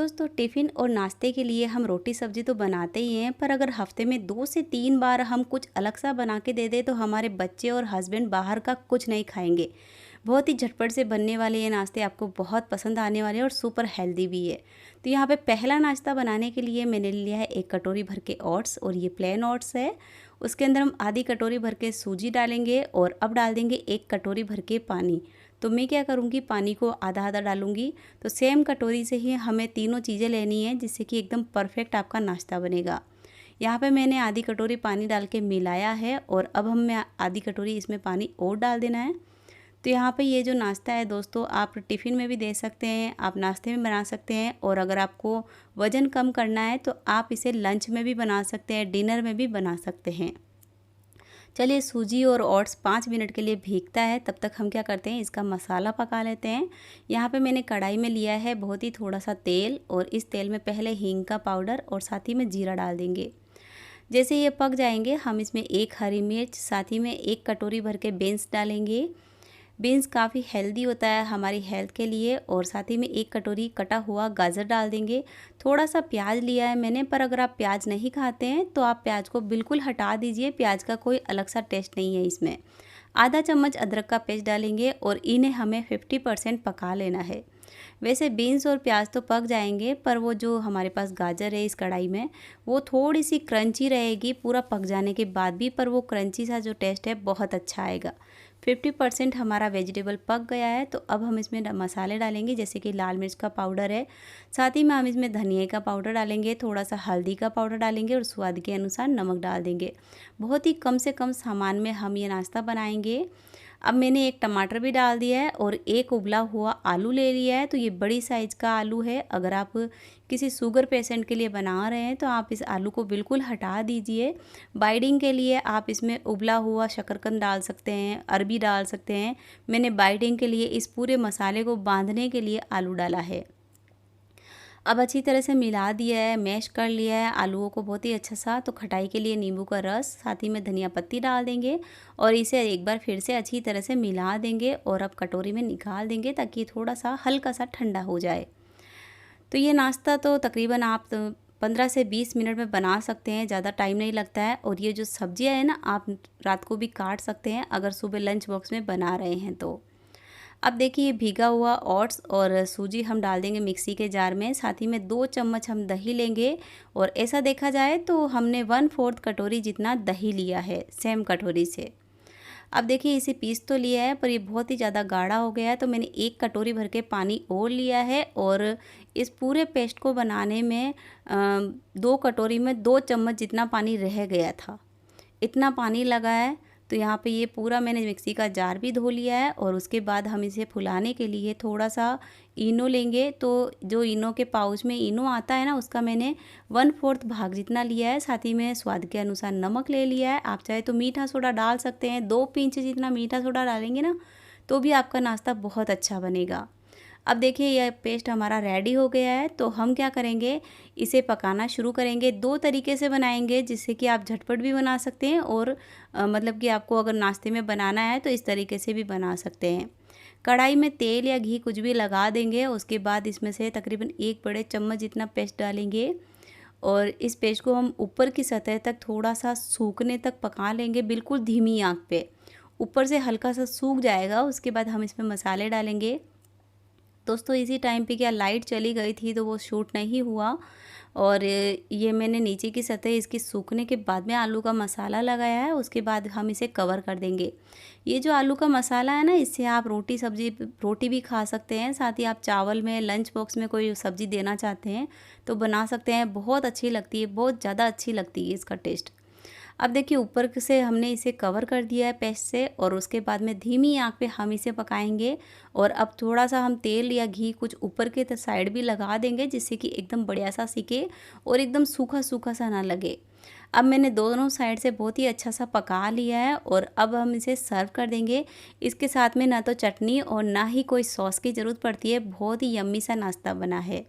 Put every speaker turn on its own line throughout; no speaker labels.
दोस्तों टिफ़िन और नाश्ते के लिए हम रोटी सब्जी तो बनाते ही हैं, पर अगर हफ्ते में 2 से 3 बार हम कुछ अलग सा बना के दे दें तो हमारे बच्चे और हस्बैंड बाहर का कुछ नहीं खाएंगे। बहुत ही झटपट से बनने वाले ये नाश्ते आपको बहुत पसंद आने वाले हैं और सुपर हेल्दी भी है। तो यहाँ पे पहला नाश्ता बनाने के लिए मैंने लिया है 1 कटोरी भर के ओट्स, और ये प्लेन ओट्स है। उसके अंदर हम आधी कटोरी भर के सूजी डालेंगे और अब डाल देंगे 1 कटोरी भर के पानी। तो मैं क्या करूँगी, पानी को आधा आधा डालूँगी। तो सेम कटोरी से ही हमें तीनों चीज़ें लेनी है, जिससे कि एकदम परफेक्ट आपका नाश्ता बनेगा। यहाँ पे मैंने आधी कटोरी पानी डाल के मिलाया है और अब हमें आधी कटोरी इसमें पानी और डाल देना है। तो यहाँ पे ये जो नाश्ता है दोस्तों, आप टिफ़िन में भी दे सकते हैं, आप नाश्ते में बना सकते हैं, और अगर आपको वज़न कम करना है तो आप इसे लंच में भी बना सकते हैं, डिनर में भी बना सकते हैं। चलिए, सूजी और ओट्स 5 मिनट के लिए भीगता है, तब तक हम क्या करते हैं, इसका मसाला पका लेते हैं। यहाँ पे मैंने कढ़ाई में लिया है बहुत ही थोड़ा सा तेल, और इस तेल में पहले हींग का पाउडर और साथ ही में जीरा डाल देंगे। जैसे ये पक जाएंगे, हम इसमें 1 हरी मिर्च, साथ ही में 1 कटोरी भर के बीन्स डालेंगे। बीन्स काफ़ी हेल्दी होता है हमारी हेल्थ के लिए, और साथ ही में 1 कटोरी कटा हुआ गाजर डाल देंगे। थोड़ा सा प्याज लिया है मैंने, पर अगर आप प्याज नहीं खाते हैं तो आप प्याज को बिल्कुल हटा दीजिए, प्याज का कोई अलग सा टेस्ट नहीं है इसमें। आधा चम्मच अदरक का पेस्ट डालेंगे और इन्हें हमें 50% पका लेना है। वैसे बीन्स और प्याज तो पक जाएंगे, पर वो जो हमारे पास गाजर है इस कढ़ाई में, वो थोड़ी सी क्रंची रहेगी पूरा पक जाने के बाद भी, पर वो क्रंची सा जो टेस्ट है बहुत अच्छा आएगा। 50% हमारा वेजिटेबल पक गया है, तो अब हम इसमें मसाले डालेंगे, जैसे कि लाल मिर्च का पाउडर है, साथ ही में हम इसमें धनिया का पाउडर डालेंगे, थोड़ा सा हल्दी का पाउडर डालेंगे और स्वाद के अनुसार नमक डाल देंगे। बहुत ही कम से कम सामान में हम ये नाश्ता बनाएंगे। अब मैंने 1 टमाटर भी डाल दिया है और 1 उबला हुआ आलू ले लिया है। तो ये बड़ी साइज़ का आलू है। अगर आप किसी शुगर पेशेंट के लिए बना रहे हैं तो आप इस आलू को बिल्कुल हटा दीजिए। बाइडिंग के लिए आप इसमें उबला हुआ शकरकंद डाल सकते हैं, अरबी डाल सकते हैं। मैंने बाइडिंग के लिए इस पूरे मसाले को बांधने के लिए आलू डाला है। अब अच्छी तरह से मिला दिया है, मैश कर लिया है आलूओं को बहुत ही अच्छा सा। तो खटाई के लिए नींबू का रस, साथ ही में धनिया पत्ती डाल देंगे और इसे एक बार फिर से अच्छी तरह से मिला देंगे और अब कटोरी में निकाल देंगे, ताकि थोड़ा सा हल्का सा ठंडा हो जाए। तो ये नाश्ता तो तकरीबन आप 15 से 20 मिनट में बना सकते हैं, ज़्यादा टाइम नहीं लगता है। और ये जो सब्जियां है ना, आप रात को भी काट सकते हैं अगर सुबह लंच बॉक्स में बना रहे हैं तो। अब देखिए, ये भीगा हुआ ओट्स और सूजी हम डाल देंगे मिक्सी के जार में, साथ ही में 2 चम्मच हम दही लेंगे। और ऐसा देखा जाए तो हमने 1/4 कटोरी जितना दही लिया है, सेम कटोरी से। अब देखिए, इसे पीस तो लिया है, पर ये बहुत ही ज़्यादा गाढ़ा हो गया है, तो मैंने 1 कटोरी भर के पानी और लिया है। और इस पूरे पेस्ट को बनाने में 2 कटोरी में 2 चम्मच जितना पानी रह गया था, इतना पानी लगा है। तो यहाँ पे ये पूरा मैंने मिक्सी का जार भी धो लिया है। और उसके बाद हम इसे फुलाने के लिए थोड़ा सा इनो लेंगे। तो जो इनो के पाउच में इनो आता है ना, उसका मैंने 1/4 भाग जितना लिया है। साथ ही में स्वाद के अनुसार नमक ले लिया है। आप चाहे तो मीठा सोडा डाल सकते हैं, 2 पिंच जितना मीठा सोडा डालेंगे ना, तो भी आपका नाश्ता बहुत अच्छा बनेगा। अब देखिए, यह पेस्ट हमारा रेडी हो गया है। तो हम क्या करेंगे, इसे पकाना शुरू करेंगे। 2 तरीके से बनाएंगे, जिससे कि आप झटपट भी बना सकते हैं और मतलब कि आपको अगर नाश्ते में बनाना है तो इस तरीके से भी बना सकते हैं। कढ़ाई में तेल या घी कुछ भी लगा देंगे। उसके बाद इसमें से तकरीबन 1 बड़े चम्मच जितना पेस्ट डालेंगे और इस पेस्ट को हम ऊपर की सतह तक थोड़ा सा सूखने तक पका लेंगे, बिल्कुल धीमी आंच पे। ऊपर से हल्का सा सूख जाएगा, उसके बाद हम इसमें मसाले डालेंगे। दोस्तों, इसी टाइम पे क्या लाइट चली गई थी, तो वो शूट नहीं हुआ। और ये मैंने नीचे की सतह इसकी सूखने के बाद में आलू का मसाला लगाया है। उसके बाद हम इसे कवर कर देंगे। ये जो आलू का मसाला है ना, इससे आप रोटी भी खा सकते हैं। साथ ही आप चावल में, लंच बॉक्स में कोई सब्ज़ी देना चाहते हैं तो बना सकते हैं। बहुत अच्छी लगती है, बहुत ज़्यादा अच्छी लगती है इसका टेस्ट। अब देखिए, ऊपर से हमने इसे कवर कर दिया है पेस्ट से, और उसके बाद में धीमी आंच पे हम इसे पकाएंगे। और अब थोड़ा सा हम तेल या घी कुछ ऊपर के साइड भी लगा देंगे, जिससे कि एकदम बढ़िया सा सिके और एकदम सूखा सूखा सा ना लगे। अब मैंने दोनों साइड से बहुत ही अच्छा सा पका लिया है और अब हम इसे सर्व कर देंगे। इसके साथ में ना तो चटनी और ना ही कोई सॉस की ज़रूरत पड़ती है, बहुत ही यम्मी सा नाश्ता बना है।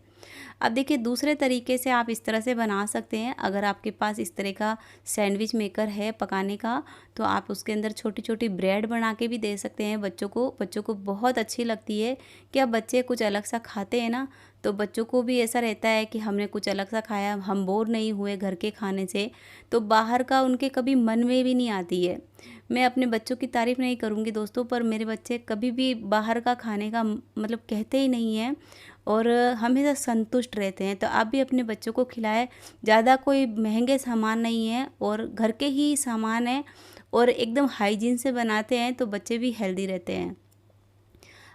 अब देखिए दूसरे तरीके से आप इस तरह से बना सकते हैं। अगर आपके पास इस तरह का सैंडविच मेकर है पकाने का, तो आप उसके अंदर छोटी-छोटी ब्रेड बना के भी दे सकते हैं बच्चों को। बच्चों को बहुत अच्छी लगती है कि अब बच्चे कुछ अलग सा खाते हैं ना, तो बच्चों को भी ऐसा रहता है कि हमने कुछ अलग सा खाया, हम बोर नहीं हुए घर के खाने से, तो बाहर का उनके कभी मन में भी नहीं आती है। मैं अपने बच्चों की तारीफ़ नहीं करूँगी दोस्तों, पर मेरे बच्चे कभी भी बाहर का खाने का मतलब कहते ही नहीं हैं और हमेशा संतुष्ट रहते हैं। तो आप भी अपने बच्चों को खिलाएं। ज़्यादा कोई महंगे सामान नहीं है और घर के ही सामान है और एकदम हाइजीन से बनाते हैं, तो बच्चे भी हेल्दी रहते हैं।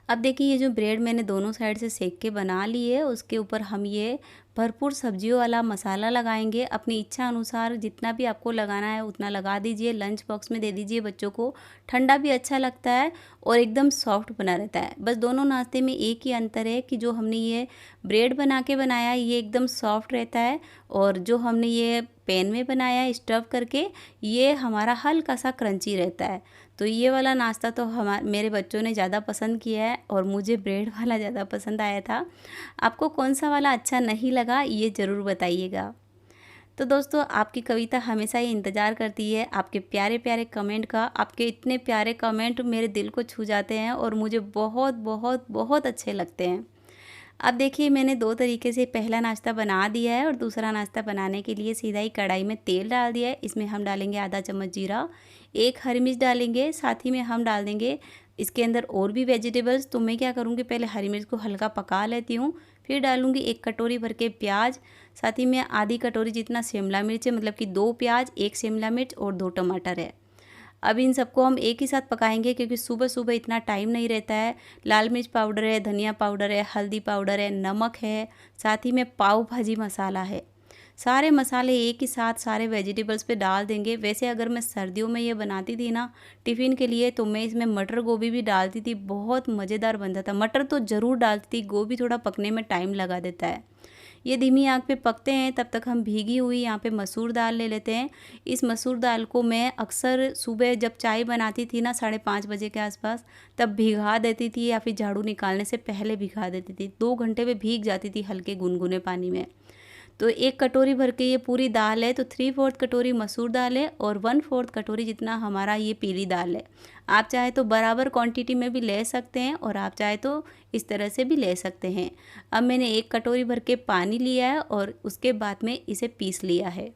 अब देखिए ये जो ब्रेड मैंने दोनों साइड से सेक के बना ली है, उसके ऊपर हम ये भरपूर सब्जियों वाला मसाला लगाएंगे। अपनी इच्छा अनुसार जितना भी आपको लगाना है उतना लगा दीजिए। लंच बॉक्स में दे दीजिए बच्चों को। ठंडा भी अच्छा लगता है और एकदम सॉफ्ट बना रहता है। बस दोनों नाश्ते में एक ही अंतर है कि जो हमने ये ब्रेड बना के बनाया ये एकदम सॉफ्ट रहता है और जो हमने ये पैन में बनाया स्टफ़ करके, ये हमारा हल्का सा क्रंची रहता है। तो ये वाला नाश्ता तो मेरे बच्चों ने ज़्यादा पसंद किया है और मुझे ब्रेड वाला ज़्यादा पसंद आया था। आपको कौन सा वाला अच्छा नहीं लगा ये ज़रूर बताइएगा। तो दोस्तों आपकी कविता हमेशा ही इंतज़ार करती है आपके प्यारे प्यारे कमेंट का। आपके इतने प्यारे कमेंट मेरे दिल को छू जाते हैं और मुझे बहुत बहुत बहुत अच्छे लगते हैं। अब देखिए मैंने दो तरीके से पहला नाश्ता बना दिया है और दूसरा नाश्ता बनाने के लिए सीधा ही कढ़ाई में तेल डाल दिया है। इसमें हम डालेंगे आधा चम्मच जीरा, एक हरी मिर्च डालेंगे, साथ ही में हम डाल देंगे इसके अंदर और भी वेजिटेबल्स। तो मैं क्या करूँगी, पहले हरी मिर्च को हल्का पका लेती हूँ, फिर डालूँगी एक कटोरी भर के प्याज, साथ ही में आधी कटोरी जितना शिमला मिर्च है, मतलब कि 2 प्याज, 1 शिमला मिर्च और 2 टमाटर है। अब इन सबको हम एक ही साथ पकाएंगे क्योंकि सुबह सुबह इतना टाइम नहीं रहता है। लाल मिर्च पाउडर है, धनिया पाउडर है, हल्दी पाउडर है, नमक है, साथ ही में पाव भाजी मसाला है। सारे मसाले एक ही साथ सारे वेजिटेबल्स पे डाल देंगे। वैसे अगर मैं सर्दियों में ये बनाती थी ना टिफ़िन के लिए, तो मैं इसमें मटर गोभी भी डालती थी, बहुत मज़ेदार बनता था। मटर तो ज़रूर डालती थी, गोभी थोड़ा पकने में टाइम लगा देता है। ये धीमी आंच पे पकते हैं, तब तक हम भीगी हुई यहाँ पे मसूर दाल ले लेते हैं। इस मसूर दाल को मैं अक्सर सुबह जब चाय बनाती थी ना 5:30 बजे के आसपास, तब भिगा देती थी या फिर झाड़ू निकालने से पहले भिगा देती थी। 2 घंटे में भीग जाती थी हल्के गुनगुने पानी में। तो 1 कटोरी भर के ये पूरी दाल है, तो 3/4 कटोरी मसूर दाल है और 1/4 कटोरी जितना हमारा ये पीली दाल है। आप चाहे तो बराबर क्वांटिटी में भी ले सकते हैं और आप चाहे तो इस तरह से भी ले सकते हैं। अब मैंने 1 कटोरी भर के पानी लिया है और उसके बाद में इसे पीस लिया है।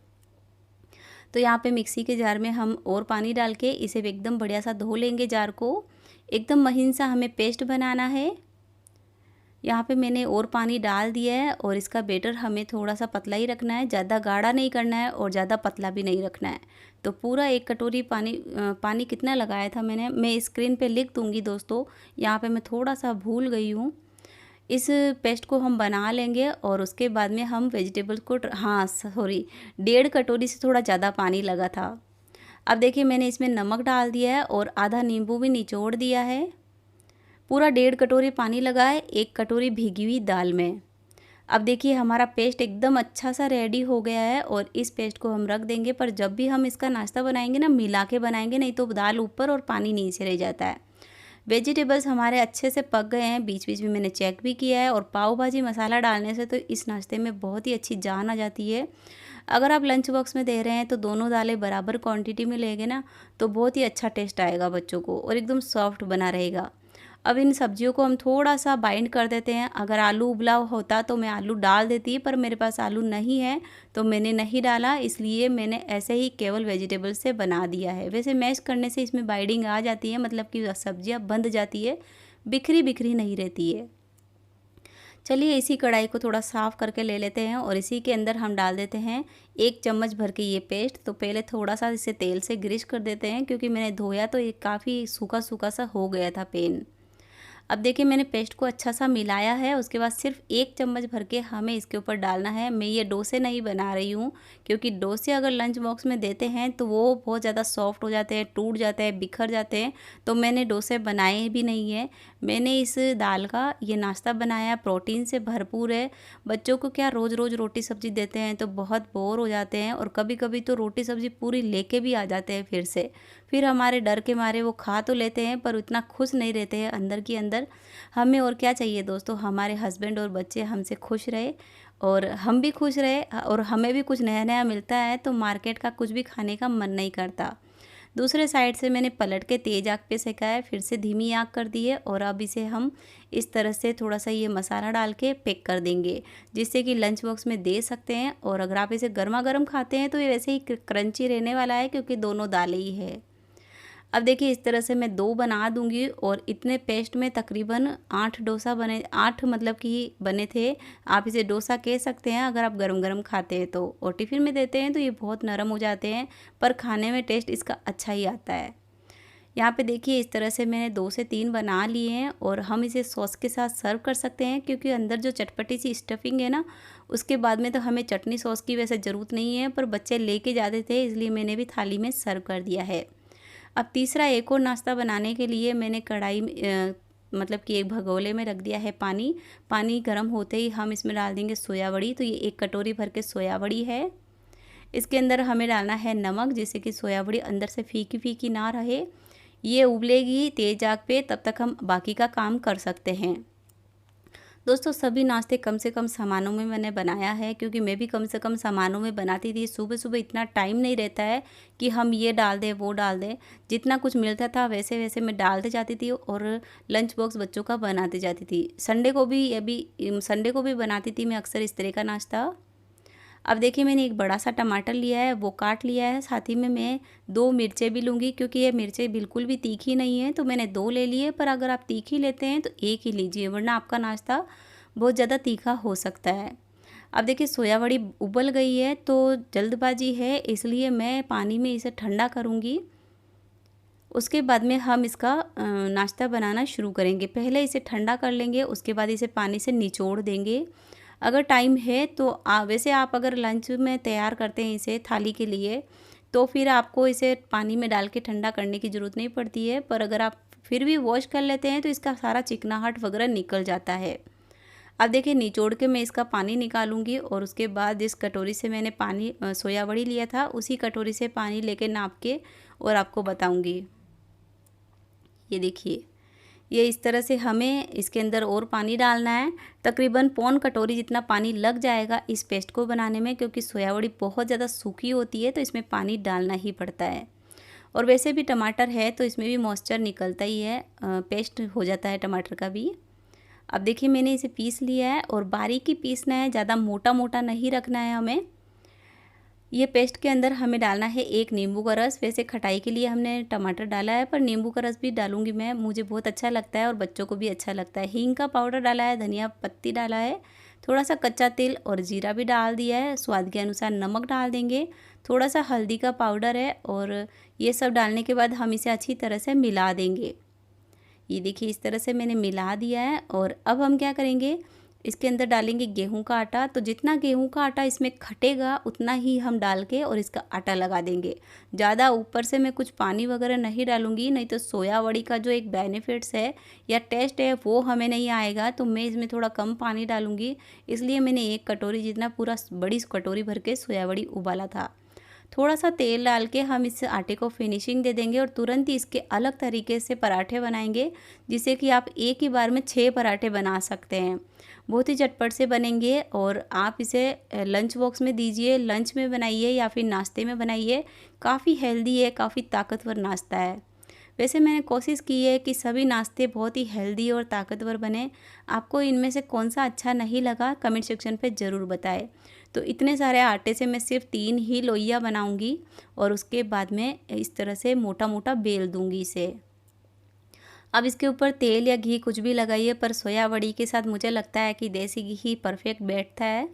तो यहाँ पे मिक्सी के जार में हम और पानी डाल के इसे एकदम बढ़िया सा धो लेंगे जार को। एकदम महीन सा हमें पेस्ट बनाना है। यहाँ पे मैंने और पानी डाल दिया है और इसका बैटर हमें थोड़ा सा पतला ही रखना है, ज़्यादा गाढ़ा नहीं करना है और ज़्यादा पतला भी नहीं रखना है। तो पूरा 1 कटोरी पानी कितना लगाया था मैं स्क्रीन पे लिख दूँगी दोस्तों। यहाँ पे मैं थोड़ा सा भूल गई हूँ। इस पेस्ट को हम बना लेंगे और उसके बाद में हम वेजिटेबल्स को 1.5 कटोरी से थोड़ा ज़्यादा पानी लगा था। अब देखिए मैंने इसमें नमक डाल दिया है और आधा नींबू भी निचोड़ दिया है। पूरा 1.5 कटोरी पानी लगा है 1 कटोरी भीगी हुई दाल में। अब देखिए हमारा पेस्ट एकदम अच्छा सा रेडी हो गया है और इस पेस्ट को हम रख देंगे। पर जब भी हम इसका नाश्ता बनाएंगे ना मिला के बनाएंगे, नहीं तो दाल ऊपर और पानी नीचे रह जाता है। वेजिटेबल्स हमारे अच्छे से पक गए हैं, बीच बीच में मैंने चेक भी किया है और पाव भाजी मसाला डालने से तो इस नाश्ते में बहुत ही अच्छी जान आ जाती है। अगर आप लंच बॉक्स में दे रहे हैं तो दोनों दालें बराबर क्वांटिटी में लेंगे ना, तो बहुत ही अच्छा टेस्ट आएगा बच्चों को और एकदम सॉफ्ट बना रहेगा। अब इन सब्जियों को हम थोड़ा सा बाइंड कर देते हैं। अगर आलू उबला होता तो मैं आलू डाल देती, पर मेरे पास आलू नहीं है तो मैंने नहीं डाला, इसलिए मैंने ऐसे ही केवल वेजिटेबल से बना दिया है। वैसे मैश करने से इसमें बाइंडिंग आ जाती है, मतलब कि सब्जियां बंध जाती है, बिखरी बिखरी नहीं रहती है। चलिए इसी कढ़ाई को थोड़ा साफ़ करके ले लेते हैं और इसी के अंदर हम डाल देते हैं 1 चम्मच भर के ये पेस्ट। तो पहले थोड़ा सा इसे तेल से ग्रीस कर देते हैं क्योंकि मैंने धोया तो ये काफ़ी सूखा सूखा सा हो गया था पेन। अब देखिए मैंने पेस्ट को अच्छा सा मिलाया है। उसके बाद सिर्फ 1 चम्मच भर के हमें इसके ऊपर डालना है। मैं ये डोसे नहीं बना रही हूँ क्योंकि डोसे अगर लंच बॉक्स में देते हैं तो वो बहुत ज़्यादा सॉफ्ट हो जाते हैं, टूट जाते हैं, बिखर जाते हैं। तो मैंने डोसे बनाए भी नहीं है। मैंने इस दाल का ये नाश्ता बनाया, प्रोटीन से भरपूर है। बच्चों को क्या रोज़ रोज़ रोटी सब्ज़ी देते हैं तो बहुत बोर हो जाते हैं और कभी कभी तो रोटी सब्ज़ी पूरी लेके भी आ जाते हैं फिर हमारे डर के मारे वो खा तो लेते हैं पर उतना खुश नहीं रहते हैं अंदर की अंदर। हमें और क्या चाहिए दोस्तों, हमारे हस्बैंड और बच्चे हमसे खुश रहे और हम भी खुश रहे और हमें भी कुछ नया नया मिलता है, तो मार्केट का कुछ भी खाने का मन नहीं करता। दूसरे साइड से मैंने पलट के तेज़ आग पे सेका है, फिर से धीमी आग कर दी है और अब इसे हम इस तरह से थोड़ा सा ये मसाला डाल के पैक कर देंगे, जिससे कि लंच बॉक्स में दे सकते हैं। और अगर आप इसे गर्मा गर्म खाते हैं तो ये वैसे ही क्रंची रहने वाला है, क्योंकि दोनों दालें ही है। अब देखिए इस तरह से मैं 2 बना दूंगी और इतने पेस्ट में तकरीबन 8 डोसा बने, 8 मतलब कि बने थे। आप इसे डोसा कह सकते हैं अगर आप गरम गरम खाते हैं तो, और टिफ़िन में देते हैं तो ये बहुत नरम हो जाते हैं, पर खाने में टेस्ट इसका अच्छा ही आता है। यहाँ पे देखिए इस तरह से मैंने 2 से 3 बना लिए हैं और हम इसे सॉस के साथ सर्व कर सकते हैं, क्योंकि अंदर जो चटपटी सी स्टफिंग है ना, उसके बाद में तो हमें चटनी सॉस की वैसे ज़रूरत नहीं है, पर बच्चे लेके जाते थे इसलिए मैंने भी थाली में सर्व कर दिया है। अब तीसरा एक और नाश्ता बनाने के लिए मैंने कढ़ाई में मतलब कि एक भगोले में रख दिया है पानी। पानी गर्म होते ही हम इसमें डाल देंगे सोया बड़ी। तो ये 1 कटोरी भर के सोया बड़ी है। इसके अंदर हमें डालना है नमक, जिससे कि सोया बड़ी अंदर से फीकी फीकी ना रहे। ये उबलेगी तेज़ आग पे, तब तक हम बाकी का काम कर सकते हैं। दोस्तों सभी नाश्ते कम से कम सामानों में मैंने बनाया है, क्योंकि मैं भी कम से कम सामानों में बनाती थी। सुबह सुबह इतना टाइम नहीं रहता है कि हम ये डाल दें वो डाल दें। जितना कुछ मिलता था वैसे वैसे मैं डालते जाती थी और लंच बॉक्स बच्चों का बनाते जाती थी। संडे को भी बनाती थी मैं अक्सर इस तरह का नाश्ता। अब देखिए मैंने एक बड़ा सा टमाटर लिया है, वो काट लिया है। साथ ही में मैं 2 मिर्चें भी लूँगी, क्योंकि ये मिर्चें बिल्कुल भी तीखी नहीं है, तो मैंने 2 ले लिए। पर अगर आप तीखी लेते हैं तो 1 ही लीजिए, वरना आपका नाश्ता बहुत ज़्यादा तीखा हो सकता है। अब देखिए सोया बड़ी उबल गई है, तो जल्दबाजी है इसलिए मैं पानी में इसे ठंडा करूँगी। उसके बाद में हम इसका नाश्ता बनाना शुरू करेंगे। पहले इसे ठंडा कर लेंगे, उसके बाद इसे पानी से निचोड़ देंगे। अगर टाइम है तो वैसे आप अगर लंच में तैयार करते हैं इसे थाली के लिए, तो फिर आपको इसे पानी में डाल के ठंडा करने की ज़रूरत नहीं पड़ती है। पर अगर आप फिर भी वॉश कर लेते हैं तो इसका सारा चिकनाहट वगैरह निकल जाता है। अब देखिए निचोड़ के मैं इसका पानी निकालूंगी और उसके बाद जिस कटोरी से मैंने पानी सोया बड़ी लिया था, उसी कटोरी से पानी लेके नाप के और आपको बताऊंगी। ये देखिए ये इस तरह से हमें इसके अंदर और पानी डालना है। तकरीबन पौन कटोरी जितना पानी लग जाएगा इस पेस्ट को बनाने में, क्योंकि सोया बड़ी बहुत ज़्यादा सूखी होती है तो इसमें पानी डालना ही पड़ता है। और वैसे भी टमाटर है तो इसमें भी मॉइस्चर निकलता ही है, पेस्ट हो जाता है टमाटर का भी। अब देखिए मैंने इसे पीस लिया है और बारीक ही पीसना है, ज़्यादा मोटा मोटा नहीं रखना है हमें। ये पेस्ट के अंदर हमें डालना है 1 नींबू का रस। वैसे खटाई के लिए हमने टमाटर डाला है, पर नींबू का रस भी डालूंगी मैं, मुझे बहुत अच्छा लगता है और बच्चों को भी अच्छा लगता है। हींग का पाउडर डाला है, धनिया पत्ती डाला है, थोड़ा सा कच्चा तेल और जीरा भी डाल दिया है। स्वाद के अनुसार नमक डाल देंगे, थोड़ा सा हल्दी का पाउडर है, और ये सब डालने के बाद हम इसे अच्छी तरह से मिला देंगे। ये देखिए इस तरह से मैंने मिला दिया है। और अब हम क्या करेंगे, इसके अंदर डालेंगे गेहूं का आटा। तो जितना गेहूं का आटा इसमें खटेगा उतना ही हम डाल के और इसका आटा लगा देंगे। ज़्यादा ऊपर से मैं कुछ पानी वगैरह नहीं डालूंगी, नहीं तो सोया बड़ी का जो एक बेनिफिट्स है या टेस्ट है वो हमें नहीं आएगा। तो मैं इसमें थोड़ा कम पानी डालूंगी, इसलिए मैंने 1 कटोरी जितना पूरा बड़ी कटोरी भर के सोया बड़ी उबाला था। थोड़ा सा तेल डाल के हम इस आटे को फिनिशिंग दे देंगे और तुरंत ही इसके अलग तरीके से पराठे बनाएंगे, जिससे कि आप एक ही बार में 6 पराठे बना सकते हैं। बहुत ही झटपट से बनेंगे और आप इसे लंच बॉक्स में दीजिए, लंच में बनाइए या फिर नाश्ते में बनाइए। काफ़ी हेल्दी है, काफ़ी ताकतवर नाश्ता है। वैसे मैंने कोशिश की है कि सभी नाश्ते बहुत ही हेल्दी और ताकतवर बने। आपको इनमें से कौन सा अच्छा नहीं लगा कमेंट सेक्शन पे ज़रूर बताएं। तो इतने सारे आटे से मैं सिर्फ 3 ही लोइयाँ बनाऊंगी और उसके बाद में इस तरह से मोटा मोटा बेल दूंगी इसे। अब इसके ऊपर तेल या घी कुछ भी लगाइए, पर सोया बड़ी के साथ मुझे लगता है कि देसी घी ही परफेक्ट बैठता है।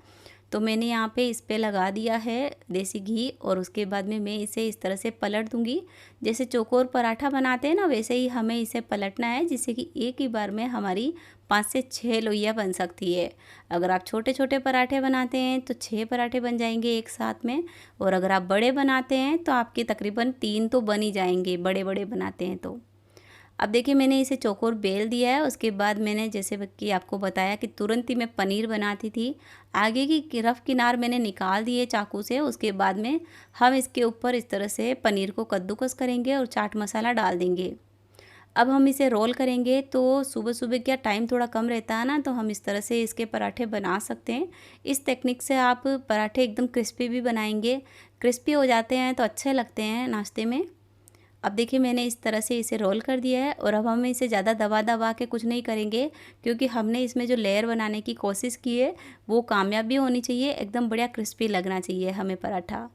तो मैंने यहाँ पे इस पे लगा दिया है देसी घी और उसके बाद में मैं इसे इस तरह से पलट दूंगी। जैसे चौकोर पराठा बनाते हैं ना, वैसे ही हमें इसे पलटना है, जिससे कि एक ही बार में हमारी 5 से 6 लोइयाँ बन सकती है। अगर आप छोटे छोटे पराठे बनाते हैं तो 6 पराठे बन जाएंगे एक साथ में, और अगर आप बड़े बनाते हैं तो आपके तकरीबन 3 तो बन ही जाएंगे, बड़े बड़े बनाते हैं तो। अब देखिए मैंने इसे चौकोर बेल दिया है। उसके बाद मैंने जैसे कि आपको बताया कि तुरंत ही मैं पनीर बनाती थी, आगे की रफ किनार मैंने निकाल दिए चाकू से। उसके बाद में हम इसके ऊपर इस तरह से पनीर को कद्दूकस करेंगे और चाट मसाला डाल देंगे। अब हम इसे रोल करेंगे तो सुबह सुबह क्या टाइम थोड़ा कम रहता है ना, तो हम इस तरह से इसके पराठे बना सकते हैं। इस टेक्निक से आप पराठे एकदम क्रिस्पी भी बनाएंगे, क्रिस्पी हो जाते हैं तो अच्छे लगते हैं नाश्ते में। अब देखिए मैंने इस तरह से इसे रोल कर दिया है और अब हम इसे ज़्यादा दबा दबा के कुछ नहीं करेंगे, क्योंकि हमने इसमें जो लेयर बनाने की कोशिश की है वो कामयाब भी होनी चाहिए, एकदम बढ़िया क्रिस्पी लगना चाहिए हमें पराठा।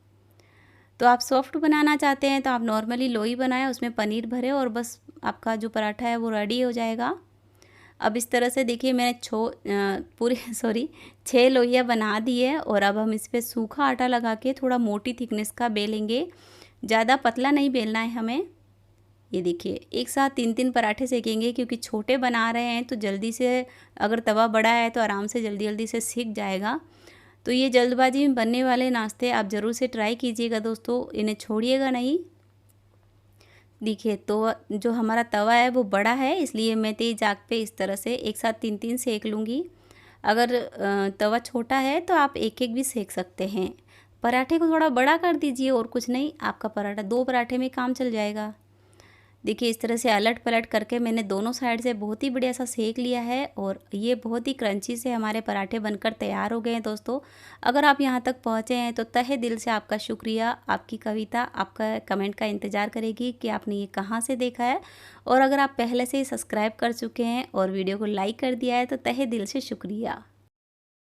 तो आप सॉफ्ट बनाना चाहते हैं तो आप नॉर्मली लोई बनाएं, उसमें पनीर भरें और बस आपका जो पराठा है वो रेडी हो जाएगा। अब इस तरह से देखिए मैंने पूरी सॉरी 6 लोइयाँ बना दी है और अब हम इस पर सूखा आटा लगा के थोड़ा मोटी थिकनेस का बेलेंगे, ज़्यादा पतला नहीं बेलना है हमें। ये देखिए एक साथ 3-3 पराठे सेकेंगे, क्योंकि छोटे बना रहे हैं तो जल्दी से, अगर तवा बड़ा है तो आराम से जल्दी जल्दी से सिक जाएगा। तो ये जल्दबाजी में बनने वाले नाश्ते आप ज़रूर से ट्राई कीजिएगा दोस्तों, इन्हें छोड़िएगा नहीं। देखिए तो जो हमारा तवा है वो बड़ा है, इसलिए मैं तेज़ आग पे इस तरह से एक साथ 3-3 सेक लूँगी। अगर तवा छोटा है तो आप एक एक भी सेक सकते हैं। पराठे को थोड़ा बड़ा कर दीजिए और कुछ नहीं, आपका पराठा 2 पराठे में काम चल जाएगा। देखिए इस तरह से अलट पलट करके मैंने दोनों साइड से बहुत ही बढ़िया सा सेक लिया है और ये बहुत ही क्रंची से हमारे पराठे बनकर तैयार हो गए हैं दोस्तों। अगर आप यहाँ तक पहुँचे हैं तो तहे दिल से आपका शुक्रिया। आपकी कविता आपका कमेंट का इंतज़ार करेगी कि आपने ये कहाँ से देखा है, और अगर आप पहले से ही सब्सक्राइब कर चुके हैं और वीडियो को लाइक कर दिया है तो तहे दिल से शुक्रिया।